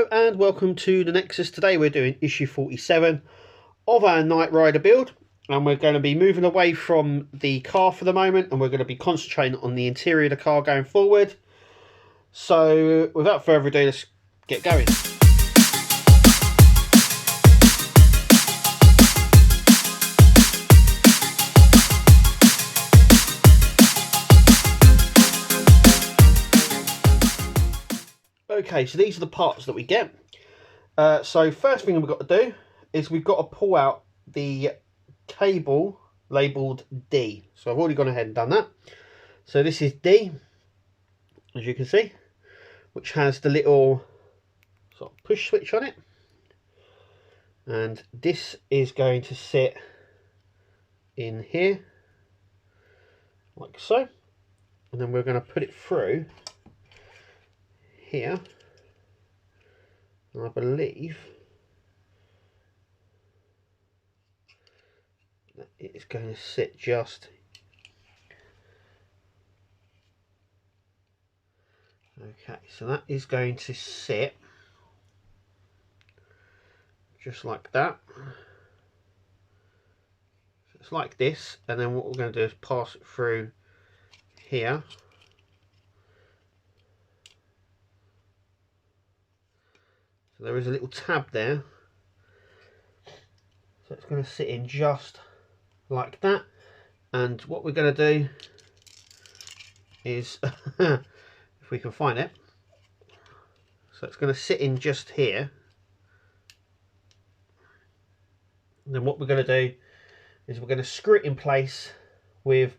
Hello and welcome to the Nexus. Today we're doing issue 47 of our Knight Rider build, and we're going to be moving away from the car for the moment, and we're going to be concentrating on the interior of the car going forward. So without further ado, let's get going. Okay, so these are the parts that we get. So first thing we've got to do is we've got to pull out the cable labelled D. So I've already gone ahead and done that. So this is D, as you can see, which has the little sort of push switch on it. And this is going to sit in here, like so. And then we're going to put it through here, and I believe that it's going to sit just okay. So that is going to sit just like that. So it's like this, and then what we're going to do is pass it through here. So there is a little tab there, so it's going to sit in just like that. And what we're going to do is, if we can find it, so it's going to sit in just here. And then what we're going to do is we're going to screw it in place with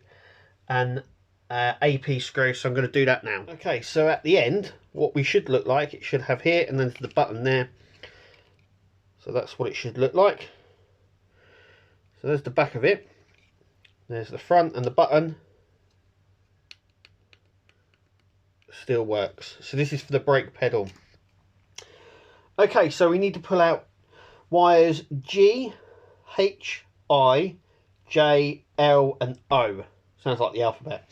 an AP screw. So I'm going to do that now. Okay, so at the end, what we should look like, it should have here, and then the button there. So that's what it should look like. So there's the back of it. There's the front, and the button still works. So this is for the brake pedal. Okay, so we need to pull out wires G, H, I, J, L and O. Sounds like the alphabet.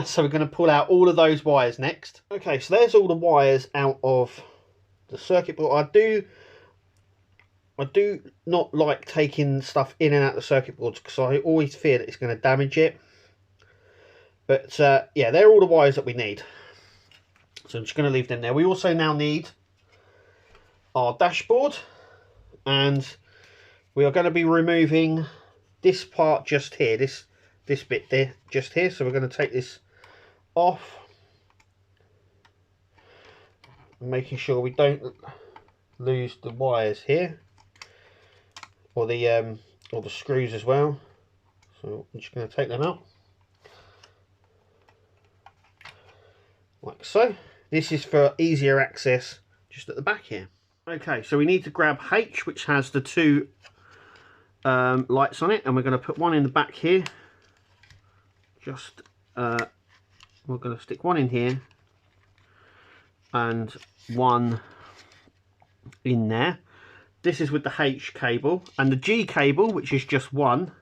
So we're going to pull out all of those wires next. Okay, so there's all the wires out of the circuit board. I do not like taking stuff in and out of the circuit boards because I always fear that it's going to damage it. But yeah, they're all the wires that we need. So I'm just going to leave them there. We also now need our dashboard, and we are going to be removing this part just here, this bit there, just here. So we're going to take this off, making sure we don't lose the wires here, or the screws as well. So I'm just going to take them out like so. This is for easier access just at the back here. Okay, so we need to grab H, which has the two lights on it, and we're going to put one in the back here. Just we're going to stick one in here and one in there. This is with the H cable, and the G cable, which is just one,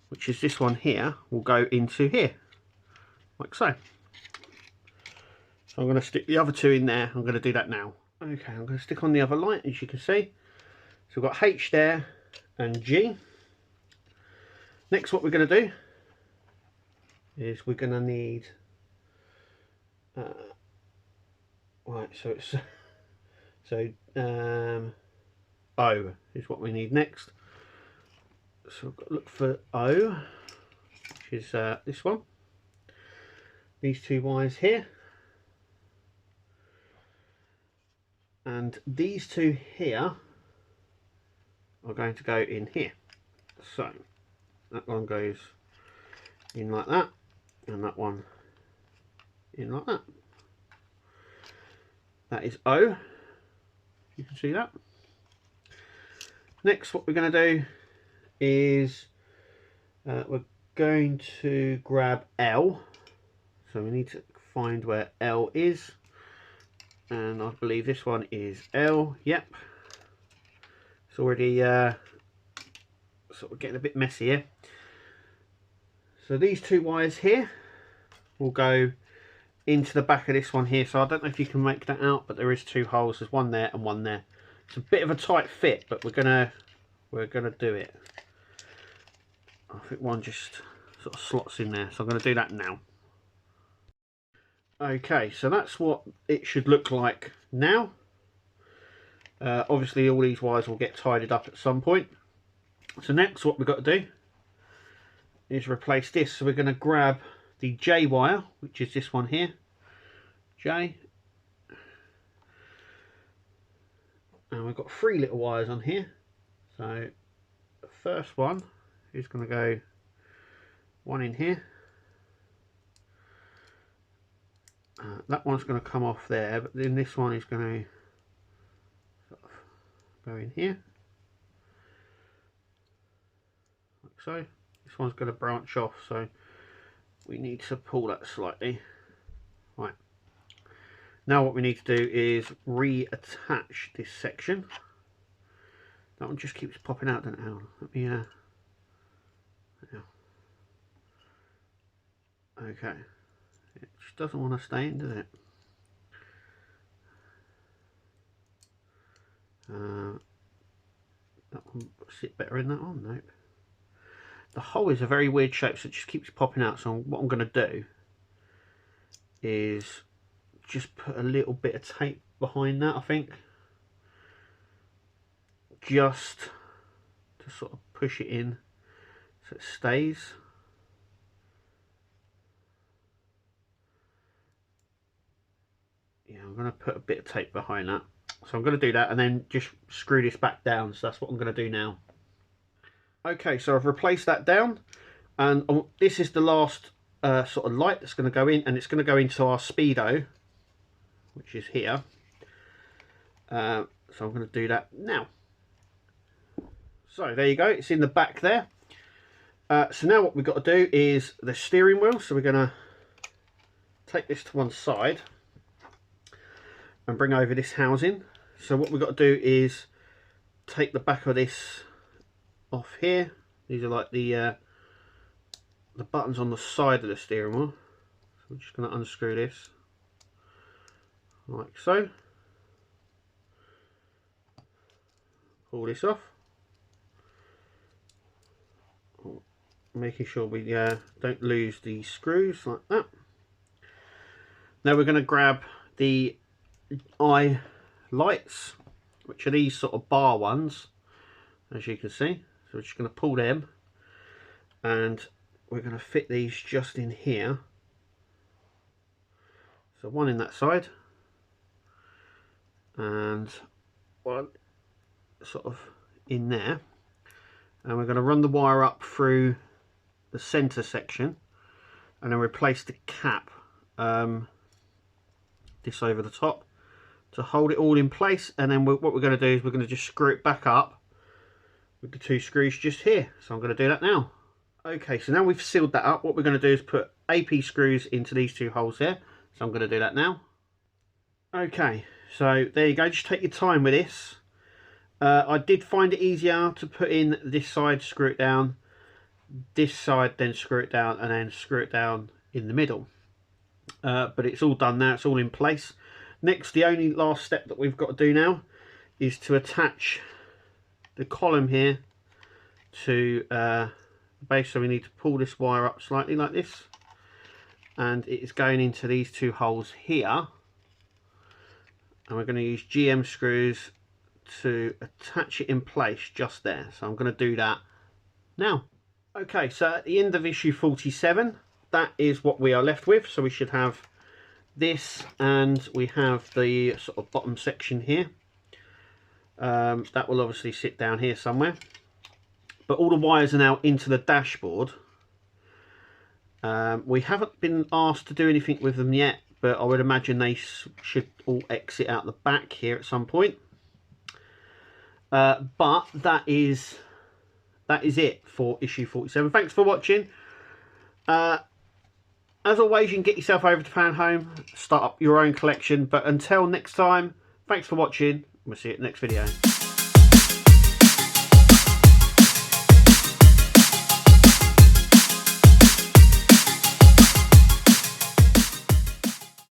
which is this one here, will go into here like so. So I'm going to stick the other two in there. I'm going to do that now. Okay, I'm going to stick on the other light, as you can see. So we've got H there and G. Next, what we're going to do is we're going to need right, so it's O is what we need next. So we've got to look for O, which is this one. These two wires here, and these two here are going to go in here. So that one goes in like that, and that one in like that. That is O. You can see that. Next, what we're going to do is we're going to grab L. So we need to find where L is, and I believe this one is L. Yep. It's already sort of getting a bit messy here. So these two wires here will go into the back of this one here. So I don't know if you can make that out, but there is 2 holes. There's one there and one there. It's a bit of a tight fit, but we're gonna do it. I think one just sort of slots in there, so I'm going to do that now. Okay, so that's what it should look like now. Obviously all these wires will get tidied up at some point. So next what we've got to do is replace this. So we're going to grab the J wire, which is this one here, J, and we've got 3 little wires on here. So the first one is going to go one in here. That one's going to come off there, but then this one is going to sort of go in here, like so. This one's going to branch off, so we need to pull that slightly. Right. Now what we need to do is reattach this section. That one just keeps popping out, doesn't it? Let me yeah. Okay. It just doesn't want to stay in, does it? That one will sit better in that one. Nope. The hole is a very weird shape, so it just keeps popping out. So what I'm going to do is just put a little bit of tape behind that, I think, just to sort of push it in so it stays. Yeah, I'm going to put a bit of tape behind that. So I'm going to do that and then just screw this back down. So that's what I'm going to do now. Okay, so I've replaced that down, and this is the last sort of light that's going to go in, and it's going to go into our speedo, which is here. So I'm going to do that now. So there you go, it's in the back there. So now what we've got to do is the steering wheel. So we're going to take this to one side and bring over this housing. So what we've got to do is take the back of this off here. These are like the buttons on the side of the steering wheel. So we're just going to unscrew this like so. Pull this off, making sure we don't lose the screws like that. Now we're going to grab the eye lights, which are these sort of bar ones, as you can see. So we're just going to pull them, and we're going to fit these just in here. So one in that side, and one sort of in there, and we're going to run the wire up through the center section and then replace the cap, this over the top, to hold it all in place. And then what we're going to do is we're going to just screw it back up with the 2 screws just here. So I'm going to do that now. Okay, so now we've sealed that up, what we're going to do is put AP screws into these 2 holes here. So I'm going to do that now. Okay, so there you go, just take your time with this. I did find it easier to put in this side, screw it down, this side, then screw it down, and then screw it down in the middle. But it's all done now, it's all in place. Next, the only last step that we've got to do now is to attach the column here to the base. So we need to pull this wire up slightly like this, and it is going into these 2 holes here, and we're going to use GM screws to attach it in place just there. So I'm going to do that now. Okay, so at the end of issue 47, that is what we are left with. So we should have this, and we have the sort of bottom section here. That will obviously sit down here somewhere, but all the wires are now into the dashboard. We haven't been asked to do anything with them yet, but I would imagine they should all exit out the back here at some point. But that is it for issue 47. Thanks for watching. As always, you can get yourself over to Fanhome, start up your own collection. But until next time, thanks for watching. We'll see you at the next video.